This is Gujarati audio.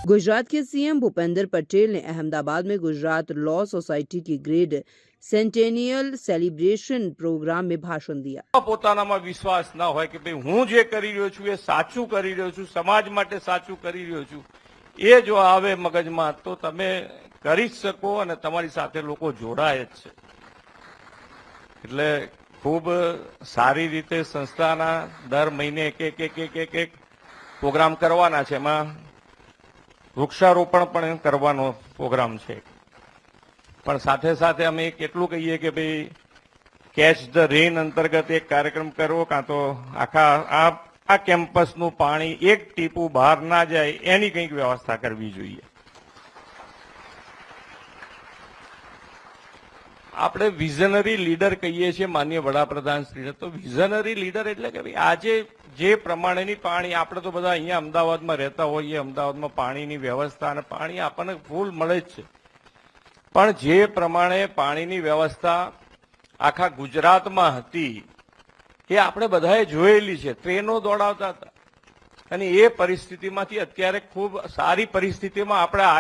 गुजरात के सीएम भूपेंद्र पटेल ने अहमदाबाद में गुजरात लॉ सोसाइटी की ग्रेड सेंटेनियल सेलिब्रेशन प्रोग्राम में भाषण दिया। પોતાનામાં વિશ્વાસ ના હોય કે ભાઈ હું જે કરી રહ્યો છું એ સાચું કરી રહ્યો છું, સમાજ માટે સાચું કરી રહ્યો છું, એ જો આવે મગજમાં તો તમે કરી જ શકો અને તમારી સાથે લોકો જોડાય જ છે। એટલે ખૂબ સારી રીતે સંસ્થાના દર મહિને એક પ્રોગ્રામ કરવાના છે। એમાં વૃક્ષારોપણ પણ કરવાનો પ્રોગ્રામ છે, પણ સાથે સાથે અમે કેટલું કહીએ કે ભાઈ કેચ ધ રેન અંતર્ગત એક કાર્યક્રમ કરવો, કાં તો આખા આ કેમ્પસનું પાણી એક ટીપું બહાર ના જાય એની કંઈક વ્યવસ્થા કરવી જોઈએ। આપણે વિઝનરી લીડર કહીએ છીએ માનનીય વડાપ્રધાન શ્રીને, તો વિઝનરી લીડર એટલે કે ભાઈ આજે જે પ્રમાણેની પાણી, આપણે તો બધા અહીંયા અમદાવાદમાં રહેતા હોઈએ, અમદાવાદમાં પાણીની વ્યવસ્થા અને પાણી આપણને ફૂલ મળે જ છે, પણ જે પ્રમાણે પાણીની વ્યવસ્થા આખા ગુજરાતમાં હતી એ આપણે બધાએ જોયેલી છે। ટ્રેનો દોડાવતા હતા અને એ પરિસ્થિતિમાંથી અત્યારે ખૂબ સારી પરિસ્થિતિમાં આપણે આવ્યા।